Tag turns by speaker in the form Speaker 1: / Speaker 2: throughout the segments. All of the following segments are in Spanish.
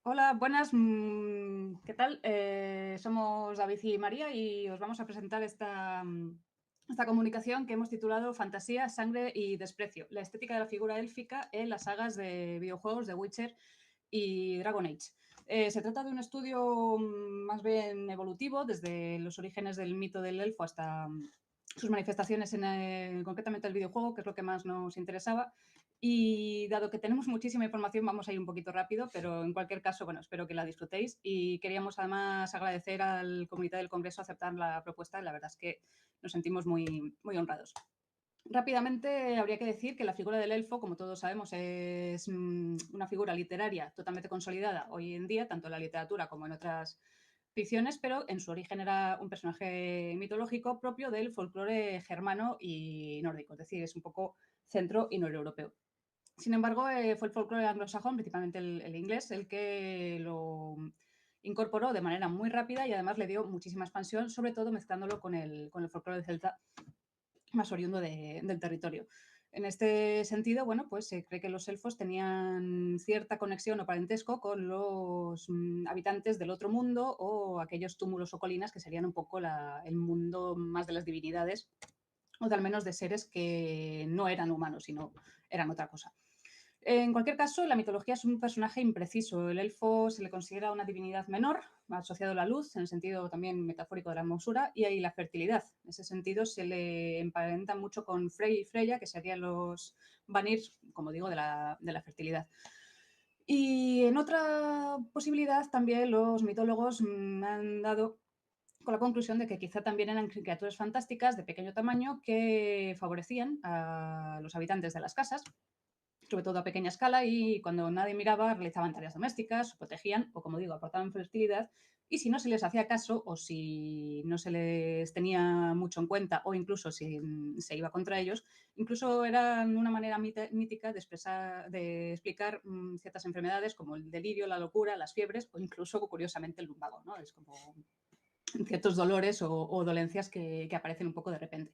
Speaker 1: Hola, buenas. ¿Qué tal? Somos David y María y os vamos a presentar esta comunicación que hemos titulado Fantasía, Sangre y Desprecio, la estética de la figura élfica en las sagas de videojuegos de Witcher y Dragon Age. Se trata de un estudio más bien evolutivo, desde los orígenes del mito del elfo hasta sus manifestaciones en concretamente el videojuego, que es lo que más nos interesaba. Y dado que tenemos muchísima información, vamos a ir un poquito rápido, pero en cualquier caso, bueno, espero que la disfrutéis. Y queríamos además agradecer al Comité del Congreso aceptar la propuesta. La verdad es que nos sentimos muy, muy honrados. Rápidamente habría que decir que la figura del elfo, como todos sabemos, es una figura literaria totalmente consolidada hoy en día, tanto en la literatura como en otras ficciones, pero en su origen era un personaje mitológico propio del folclore germano y nórdico, es decir, es un poco centro y noreuropeo. Sin embargo, fue el folclore anglosajón, principalmente el inglés, el que lo incorporó de manera muy rápida y además le dio muchísima expansión, sobre todo mezclándolo con el folclore celta más oriundo del territorio. En este sentido, bueno, pues se cree que los elfos tenían cierta conexión o parentesco con los habitantes del otro mundo o aquellos túmulos o colinas que serían un poco el mundo más de las divinidades o de al menos de seres que no eran humanos, sino eran otra cosa. En cualquier caso, la mitología es un personaje impreciso. El elfo se le considera una divinidad menor, asociado a la luz, en el sentido también metafórico de la hermosura, y ahí la fertilidad. En ese sentido, se le emparenta mucho con Frey y Freya, que serían los Vanir, como digo, de la fertilidad. Y en otra posibilidad, también los mitólogos han dado con la conclusión de que quizá también eran criaturas fantásticas de pequeño tamaño que favorecían a los habitantes de las casas, sobre todo a pequeña escala, y cuando nadie miraba realizaban tareas domésticas, o protegían o, como digo, aportaban fertilidad. Y si no se les hacía caso o si no se les tenía mucho en cuenta o incluso si se iba contra ellos, incluso eran una manera mítica de explicar ciertas enfermedades como el delirio, la locura, las fiebres o incluso, curiosamente, el lumbago, ¿no? Es como ciertos dolores o dolencias que aparecen un poco de repente.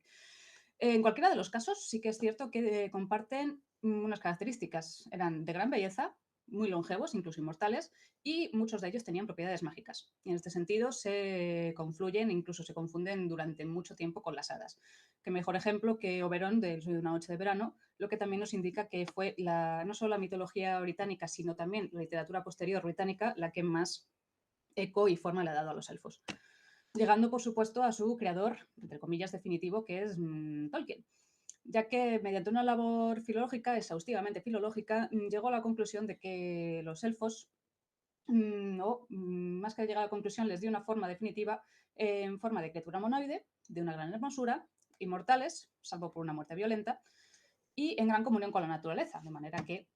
Speaker 1: En cualquiera de los casos, sí que es cierto que comparten unas características. Eran de gran belleza, muy longevos, incluso inmortales, y muchos de ellos tenían propiedades mágicas. Y en este sentido se confluyen, incluso se confunden durante mucho tiempo con las hadas. Qué mejor ejemplo que Oberón del Sueño de una noche de verano, lo que también nos indica que fue no solo la mitología británica, sino también la literatura posterior británica la que más eco y forma le ha dado a los elfos, llegando, por supuesto, a su creador, entre comillas, definitivo, que es Tolkien, ya que mediante una labor filológica, exhaustivamente filológica, llegó a la conclusión de que los elfos, o más que llegar a la conclusión, les dio una forma definitiva en forma de criatura monoide, de una gran hermosura, inmortales, salvo por una muerte violenta, y en gran comunión con la naturaleza, de manera que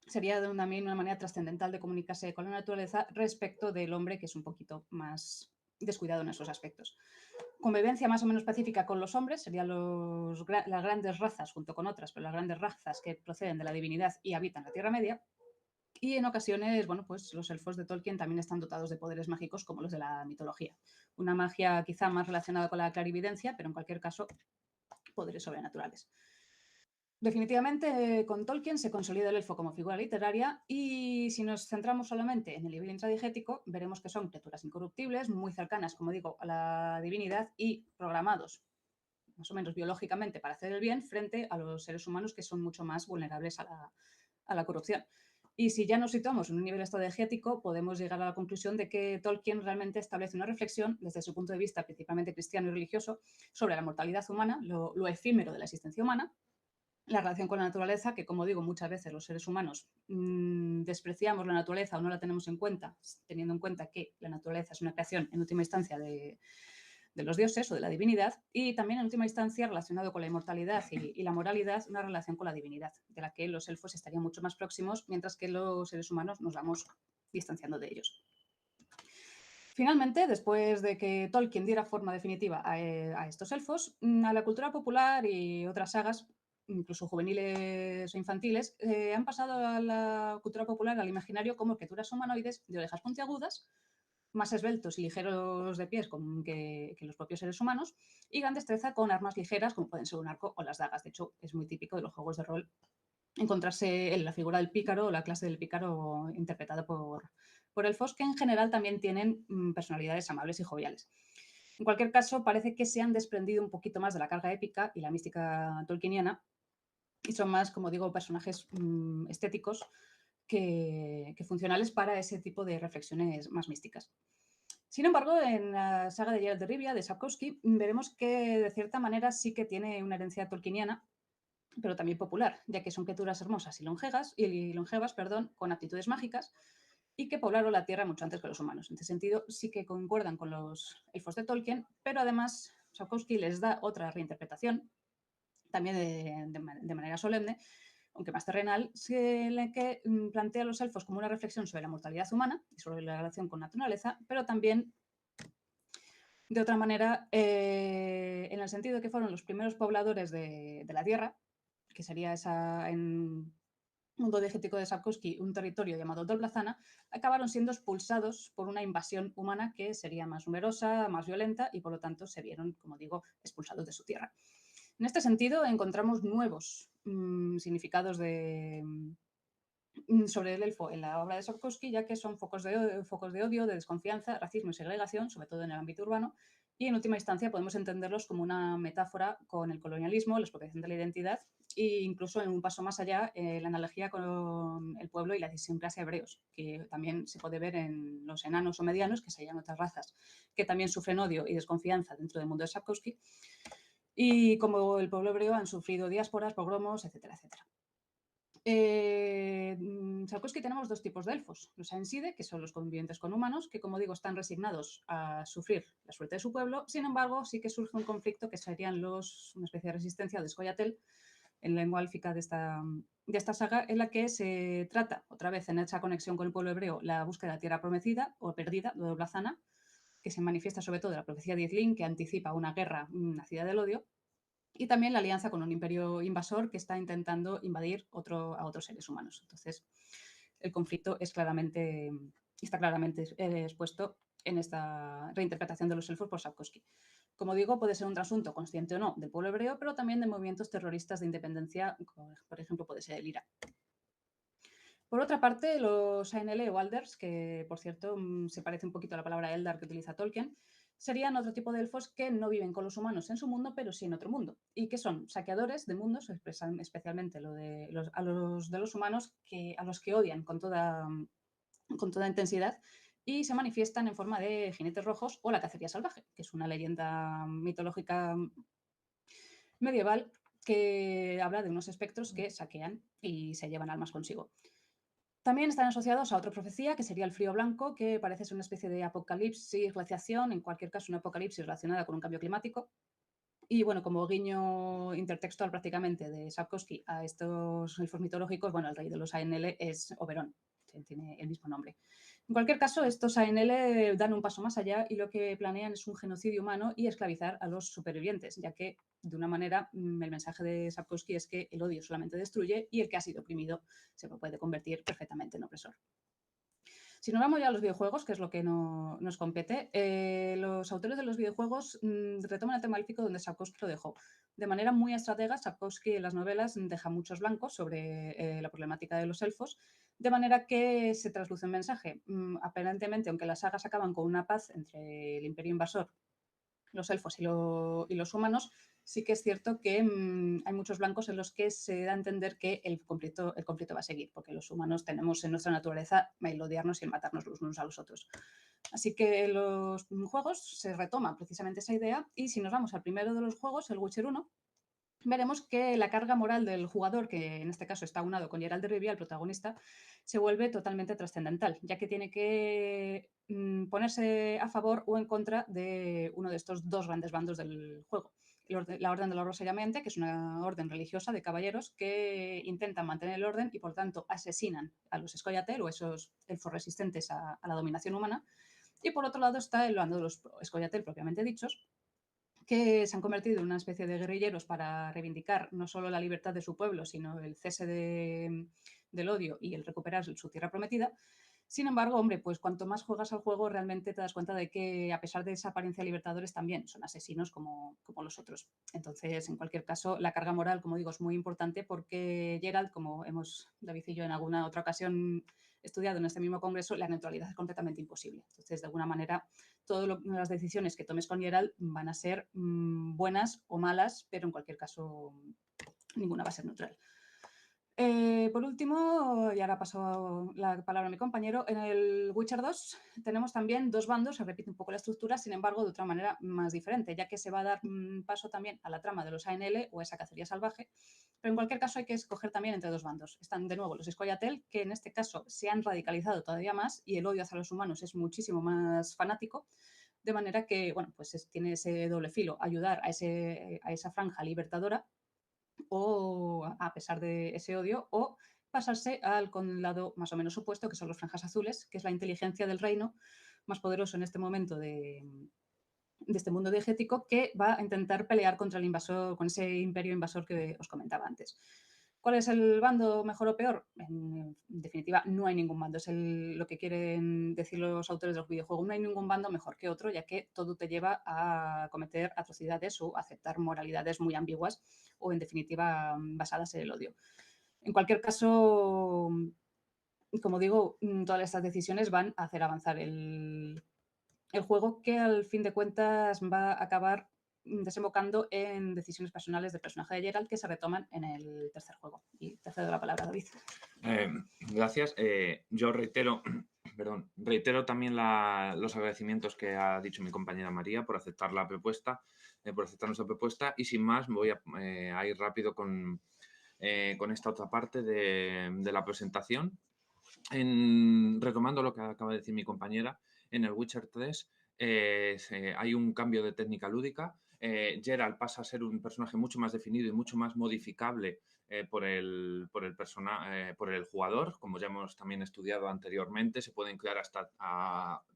Speaker 1: sería también una manera trascendental de comunicarse con la naturaleza respecto del hombre, que es un poquito más descuidado en esos aspectos. Convivencia más o menos pacífica con los hombres, serían las grandes razas, junto con otras, pero las grandes razas que proceden de la divinidad y habitan la Tierra Media. Y en ocasiones, bueno, pues los elfos de Tolkien también están dotados de poderes mágicos como los de la mitología. Una magia quizá más relacionada con la clarividencia, pero en cualquier caso, poderes sobrenaturales. Definitivamente, con Tolkien se consolida el elfo como figura literaria y si nos centramos solamente en el nivel intradigético, veremos que son criaturas incorruptibles, muy cercanas, como digo, a la divinidad y programados más o menos biológicamente para hacer el bien frente a los seres humanos que son mucho más vulnerables a la corrupción. Y si ya nos situamos en un nivel estrategético, podemos llegar a la conclusión de que Tolkien realmente establece una reflexión desde su punto de vista principalmente cristiano y religioso sobre la mortalidad humana, lo efímero de la existencia humana, la relación con la naturaleza, que como digo, muchas veces los seres humanos despreciamos la naturaleza o no la tenemos en cuenta, teniendo en cuenta que la naturaleza es una creación en última instancia de los dioses o de la divinidad, y también en última instancia relacionado con la inmortalidad y la moralidad, una relación con la divinidad, de la que los elfos estarían mucho más próximos, mientras que los seres humanos nos vamos distanciando de ellos. Finalmente, después de que Tolkien diera forma definitiva a estos elfos, a la cultura popular y otras sagas, incluso juveniles o infantiles, han pasado a la cultura popular, al imaginario, como criaturas humanoides de orejas puntiagudas, más esbeltos y ligeros de pies que los propios seres humanos, y gran destreza con armas ligeras, como pueden ser un arco o las dagas. De hecho, es muy típico de los juegos de rol encontrarse en la figura del pícaro o la clase del pícaro interpretada por elfos que en general también tienen personalidades amables y joviales. En cualquier caso, parece que se han desprendido un poquito más de la carga épica y la mística tolkieniana y son más, como digo, personajes estéticos que funcionales para ese tipo de reflexiones más místicas. Sin embargo, en la saga de Geralt de Rivia, de Sapkowski, veremos que de cierta manera sí que tiene una herencia tolkieniana, pero también popular, ya que son criaturas hermosas y longevas, perdón, con aptitudes mágicas y que poblaron la Tierra mucho antes que los humanos. En este sentido, sí que concuerdan con los elfos de Tolkien, pero además Sapkowski les da otra reinterpretación, también de manera solemne, aunque más terrenal, en la que plantea a los elfos como una reflexión sobre la mortalidad humana y sobre la relación con la naturaleza, pero también de otra manera, en el sentido de que fueron los primeros pobladores de la Tierra, que sería esa, en mundo diegético de Sapkowski, un territorio llamado Dolblazana, acabaron siendo expulsados por una invasión humana que sería más numerosa, más violenta y por lo tanto se vieron, como digo, expulsados de su tierra. En este sentido, encontramos nuevos significados sobre el elfo en la obra de Sapkowski, ya que son focos de odio, de desconfianza, racismo y segregación, sobre todo en el ámbito urbano, y en última instancia podemos entenderlos como una metáfora con el colonialismo, la expropiación de la identidad e incluso en un paso más allá, la analogía con el pueblo y la idiosincrasia hebreos, que también se puede ver en los enanos o medianos, que serían otras razas, que también sufren odio y desconfianza dentro del mundo de Sapkowski, y como el pueblo hebreo han sufrido diásporas, pogromos, etcétera, etcétera. Sapkowski tenemos dos tipos de elfos. Los Aenside, que son los convivientes con humanos, que como digo están resignados a sufrir la suerte de su pueblo. Sin embargo, sí que surge un conflicto que serían una especie de resistencia de Scoia'tael, en lengua élfica de esta saga, en la que se trata, otra vez en esa conexión con el pueblo hebreo, la búsqueda de la tierra prometida o perdida de Blazana, que se manifiesta sobre todo en la profecía de Izlin, que anticipa una guerra nacida del odio, y también la alianza con un imperio invasor que está intentando invadir a otros seres humanos. Entonces, el conflicto está claramente expuesto en esta reinterpretación de los elfos por Sapkowski. Como digo, puede ser un trasunto, consciente o no, del pueblo hebreo, pero también de movimientos terroristas de independencia, como por ejemplo puede ser el IRA. Por otra parte, los ANL o Alders, que por cierto se parece un poquito a la palabra Eldar que utiliza Tolkien, serían otro tipo de elfos que no viven con los humanos en su mundo, pero sí en otro mundo, y que son saqueadores de mundos, especialmente a los de los humanos, a los que odian con toda intensidad, y se manifiestan en forma de jinetes rojos o la cacería salvaje, que es una leyenda mitológica medieval que habla de unos espectros que saquean y se llevan almas consigo. También están asociados a otra profecía, que sería el frío blanco, que parece ser una especie de apocalipsis, glaciación, en cualquier caso una apocalipsis relacionada con un cambio climático. Y bueno, como guiño intertextual prácticamente de Sapkowski a estos elfos mitológicos, bueno, el rey de los ANL es Oberón, tiene el mismo nombre. En cualquier caso, estos ANL dan un paso más allá y lo que planean es un genocidio humano y esclavizar a los supervivientes, ya que de una manera el mensaje de Sapkowski es que el odio solamente destruye y el que ha sido oprimido se puede convertir perfectamente en opresor. Si nos vamos ya a los videojuegos, que es lo que nos compete, los autores de los videojuegos retoman el tema élfico donde Sapkowski lo dejó. De manera muy estratega, Sapkowski en las novelas deja muchos blancos sobre la problemática de los elfos, de manera que se trasluce un mensaje. Aparentemente, aunque las sagas acaban con una paz entre el imperio invasor, los elfos y los humanos, sí que es cierto que hay muchos blancos en los que se da a entender que el conflicto va a seguir, porque los humanos tenemos en nuestra naturaleza el odiarnos y el matarnos los unos a los otros. Así que en los juegos se retoma precisamente esa idea y si nos vamos al primero de los juegos, el Witcher 1, veremos que la carga moral del jugador, que en este caso está aunado con Geralt de Rivia, el protagonista, se vuelve totalmente trascendental, ya que tiene que ponerse a favor o en contra de uno de estos dos grandes bandos del juego. La Orden de la Rosa Llameante, que es una orden religiosa de caballeros que intentan mantener el orden y por tanto asesinan a los Scoia'tael o esos elfos resistentes a la dominación humana. Y por otro lado está el bando de los Scoia'tael propiamente dichos, que se han convertido en una especie de guerrilleros para reivindicar no solo la libertad de su pueblo, sino el cese del odio y el recuperar su tierra prometida. Sin embargo, hombre, pues cuanto más juegas al juego, realmente te das cuenta de que, a pesar de esa apariencia de libertadores, también son asesinos como los otros. Entonces, en cualquier caso, la carga moral, como digo, es muy importante porque Geralt, como hemos, David y yo, en alguna otra ocasión estudiado en este mismo congreso, la neutralidad es completamente imposible. Entonces, de alguna manera, todas las decisiones que tomes con Geralt van a ser buenas o malas, pero en cualquier caso, ninguna va a ser neutral. Por último, y ahora paso la palabra a mi compañero, en el Witcher 2 tenemos también dos bandos, se repite un poco la estructura, sin embargo, de otra manera más diferente, ya que se va a dar paso también a la trama de los ANL o esa cacería salvaje, pero en cualquier caso hay que escoger también entre dos bandos. Están de nuevo los Scoia'tael, que en este caso se han radicalizado todavía más y el odio hacia los humanos es muchísimo más fanático, de manera que, bueno, pues tiene ese doble filo, ayudar a esa franja libertadora o a pesar de ese odio, o pasarse al con lado más o menos opuesto, que son los franjas azules, que es la inteligencia del reino más poderoso en este momento de este mundo diegético, que va a intentar pelear contra el invasor, con ese imperio invasor que os comentaba antes. ¿Cuál es el bando mejor o peor? En definitiva, no hay ningún bando. Es lo que quieren decir los autores del videojuego. No hay ningún bando mejor que otro, ya que todo te lleva a cometer atrocidades o aceptar moralidades muy ambiguas o, en definitiva, basadas en el odio. En cualquier caso, como digo, todas estas decisiones van a hacer avanzar el juego, que al fin de cuentas va a acabar desembocando en decisiones personales del personaje de Geralt que se retoman en el tercer juego. Y te cedo la palabra, David.
Speaker 2: Gracias. Yo reitero, perdón, reitero también los agradecimientos que ha dicho mi compañera María por aceptar la propuesta, por aceptar nuestra propuesta, y sin más voy a ir rápido con esta otra parte de la presentación. Retomando lo que acaba de decir mi compañera, en el Witcher 3 hay un cambio de técnica lúdica. Geralt pasa a ser un personaje mucho más definido y mucho más modificable por el jugador. Como ya hemos también estudiado anteriormente, se pueden crear hasta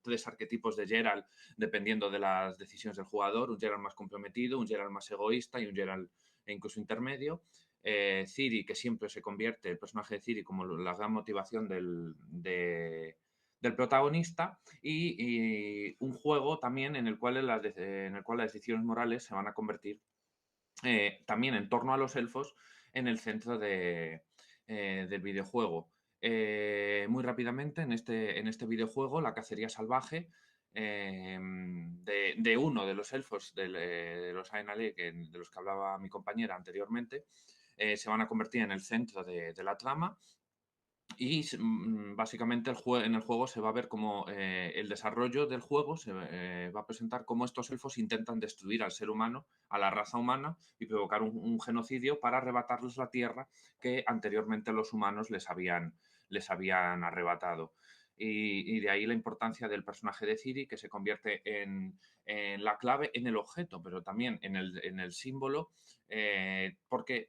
Speaker 2: 3 arquetipos de Geralt dependiendo de las decisiones del jugador. Un Geralt más comprometido, un Geralt más egoísta y un Geralt incluso intermedio. Ciri, que siempre se convierte, el personaje de Ciri, como la gran motivación del protagonista, y un juego también en el cual las decisiones morales se van a convertir también en torno a los elfos en el centro del videojuego. Muy rápidamente, en este videojuego, la cacería salvaje de uno de los elfos de los Ainale, de los que hablaba mi compañera anteriormente, se van a convertir en el centro de la trama. Y básicamente en el juego se va a ver cómo el desarrollo del juego se va a presentar cómo estos elfos intentan destruir al ser humano, a la raza humana, y provocar un genocidio para arrebatarles la tierra que anteriormente los humanos les habían arrebatado. Y de ahí la importancia del personaje de Ciri, que se convierte en la clave, en el objeto, pero también en el símbolo, porque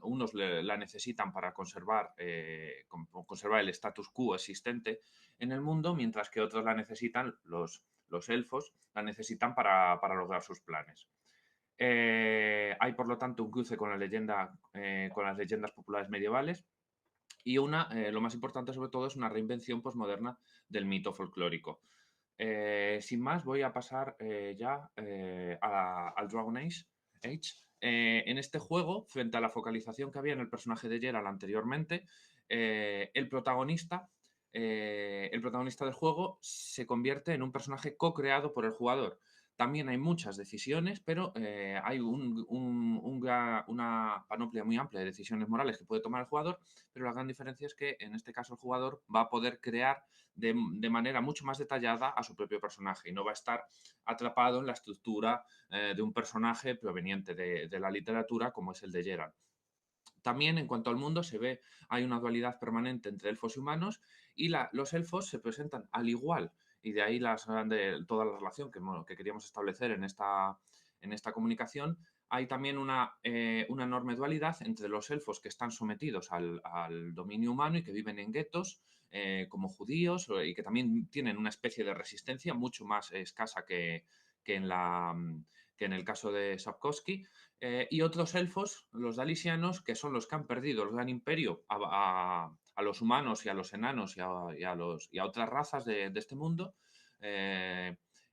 Speaker 2: unos la necesitan para conservar el status quo existente en el mundo, mientras que otros la necesitan, los elfos, la necesitan para lograr sus planes. Hay, por lo tanto, un cruce con con las leyendas populares medievales, y lo más importante sobre todo es una reinvención posmoderna del mito folclórico. Sin más, voy a pasar ya al Dragon Age. En este juego, frente a la focalización que había en el personaje de Geralt anteriormente, el protagonista del juego se convierte en un personaje co-creado por el jugador. También hay muchas decisiones, pero hay una panoplia muy amplia de decisiones morales que puede tomar el jugador, pero la gran diferencia es que en este caso el jugador va a poder crear de manera mucho más detallada a su propio personaje y no va a estar atrapado en la estructura de un personaje proveniente de la literatura como es el de Geralt. También, en cuanto al mundo, hay una dualidad permanente entre elfos y humanos, y los elfos se presentan al igual, y de ahí toda la relación que queríamos establecer en esta comunicación. Hay también una enorme dualidad entre los elfos que están sometidos al dominio humano y que viven en guetos, como judíos, y que también tienen una especie de resistencia mucho más escasa que que en el caso de Sapkowski, y otros elfos, los dalisianos, que son los que han perdido el Gran Imperio a los humanos y a los enanos y a otras razas de este mundo,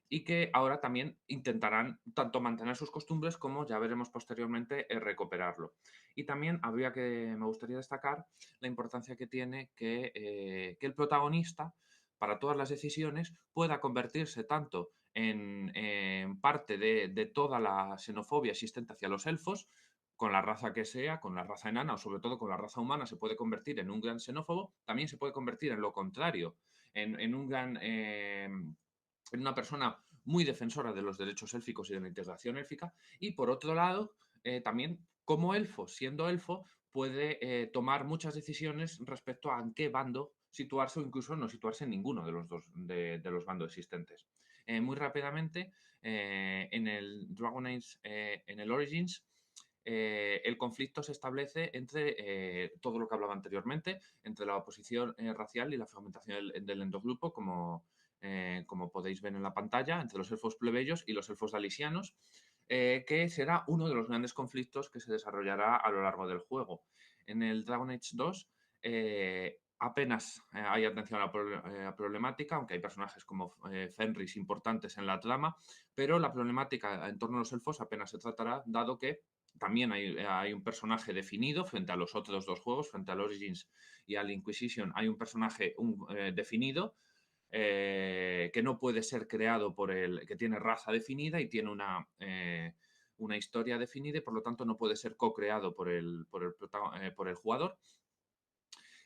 Speaker 2: y que ahora también intentarán tanto mantener sus costumbres como, ya veremos posteriormente, recuperarlo. Y también me gustaría destacar la importancia que tiene que el protagonista, para todas las decisiones, pueda convertirse tanto en parte de toda la xenofobia existente hacia los elfos, con la raza que sea, con la raza enana o sobre todo con la raza humana, se puede convertir en un gran xenófobo, también se puede convertir en lo contrario, en un gran... en una persona muy defensora de los derechos élficos y de la integración élfica, y por otro lado, también como elfo, siendo elfo, puede tomar muchas decisiones respecto a en qué bando situarse o incluso no situarse en ninguno de los dos de los bandos existentes. Muy rápidamente, en el Dragon Age, en el Origins, el conflicto se establece entre todo lo que hablaba anteriormente, entre la oposición racial y la fragmentación del endogrupo, como podéis ver en la pantalla, entre los elfos plebeyos y los elfos dalisianos, que será uno de los grandes conflictos que se desarrollará a lo largo del juego. En el Dragon Age 2 apenas hay atención a la problemática, aunque hay personajes como Fenris importantes en la trama, pero la problemática en torno a los elfos apenas se tratará, dado que también hay un personaje definido frente a los otros dos juegos, frente al Origins y al Inquisition, hay un personaje definido que no puede ser creado que tiene raza definida y tiene una historia definida y por lo tanto no puede ser co-creado por el jugador.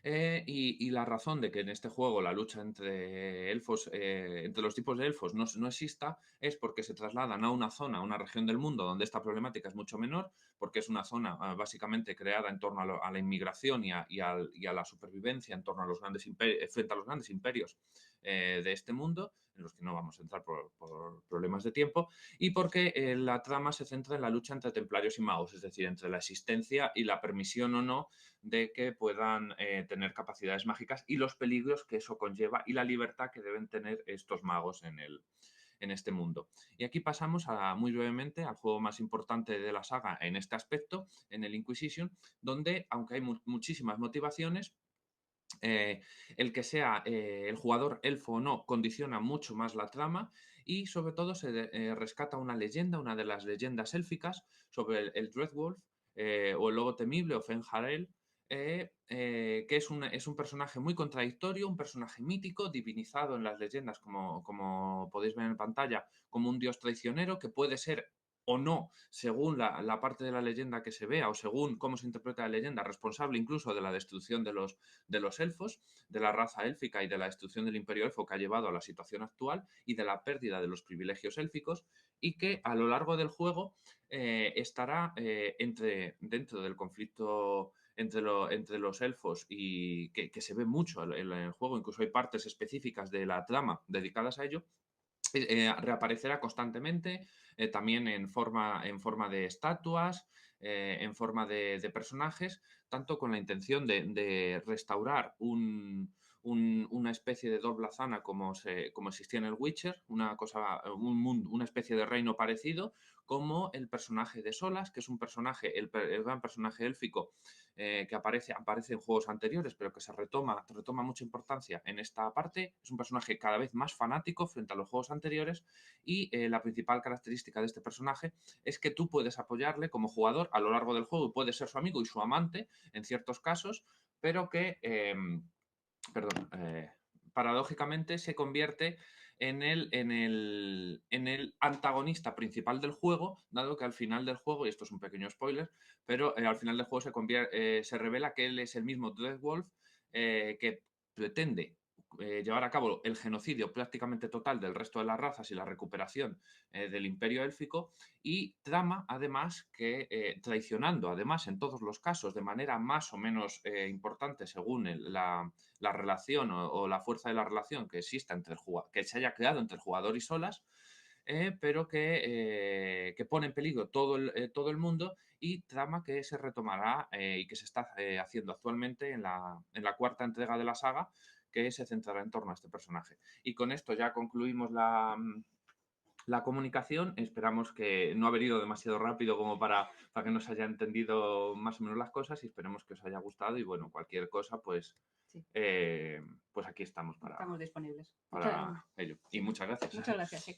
Speaker 2: Y la razón de que en este juego la lucha entre elfos, entre los tipos de elfos no exista, es porque se trasladan a una zona, a una región del mundo donde esta problemática es mucho menor, porque es una zona básicamente creada en torno a la inmigración y a la supervivencia en torno a los grandes frente a los grandes imperios de este mundo, en los que no vamos a entrar por problemas de tiempo, y porque la trama se centra en la lucha entre templarios y magos, es decir, entre la existencia y la permisión o no de que puedan tener capacidades mágicas y los peligros que eso conlleva y la libertad que deben tener estos magos en este mundo. Y aquí pasamos muy brevemente al juego más importante de la saga en este aspecto, en el Inquisition, donde, aunque hay muchísimas motivaciones, el que sea el jugador elfo o no condiciona mucho más la trama y sobre todo se rescata una leyenda, una de las leyendas élficas sobre el Dreadwolf o el Lobo Temible o Fenjarel, que es un personaje muy contradictorio, un personaje mítico, divinizado en las leyendas, como podéis ver en pantalla, como un dios traicionero que puede ser o no, según la parte de la leyenda que se vea o según cómo se interpreta la leyenda, responsable incluso de la destrucción de los elfos, de la raza élfica y de la destrucción del imperio elfo que ha llevado a la situación actual y de la pérdida de los privilegios élficos, y que a lo largo del juego estará dentro del conflicto entre los elfos y que se ve mucho en el juego, incluso hay partes específicas de la trama dedicadas a ello, reaparecerá constantemente, también en forma de estatuas, en forma de personajes, tanto con la intención de restaurar una especie de doble Blazana como existía en el Witcher, una especie de reino parecido, como el personaje de Solas, que es un personaje, el gran personaje élfico que aparece en juegos anteriores, pero que retoma mucha importancia en esta parte. Es un personaje cada vez más fanático frente a los juegos anteriores y la principal característica de este personaje es que tú puedes apoyarle como jugador a lo largo del juego, puede ser su amigo y su amante en ciertos casos, pero que, perdón, paradójicamente se convierte en el antagonista principal del juego, dado que al final del juego, y esto es un pequeño spoiler, pero al final del juego se revela que él es el mismo Dreadwolf que pretende llevar a cabo el genocidio prácticamente total del resto de las razas y la recuperación del imperio élfico, y trama además que traicionando además en todos los casos de manera más o menos importante según la relación o la fuerza de la relación que exista que se haya creado entre el jugador y Solas, pero que pone en peligro todo el mundo, y trama que se retomará y que se está haciendo actualmente en la cuarta entrega de la saga, que se centrará en torno a este personaje. Y con esto ya concluimos La comunicación, esperamos que no haber ido demasiado rápido como para que no se haya entendido más o menos las cosas y esperemos que os haya gustado y bueno, cualquier cosa, pues,
Speaker 1: Sí,
Speaker 2: pues aquí estamos
Speaker 1: estamos disponibles.
Speaker 2: para ello. Y
Speaker 1: Sí.
Speaker 2: muchas gracias.
Speaker 1: Muchas gracias, sí.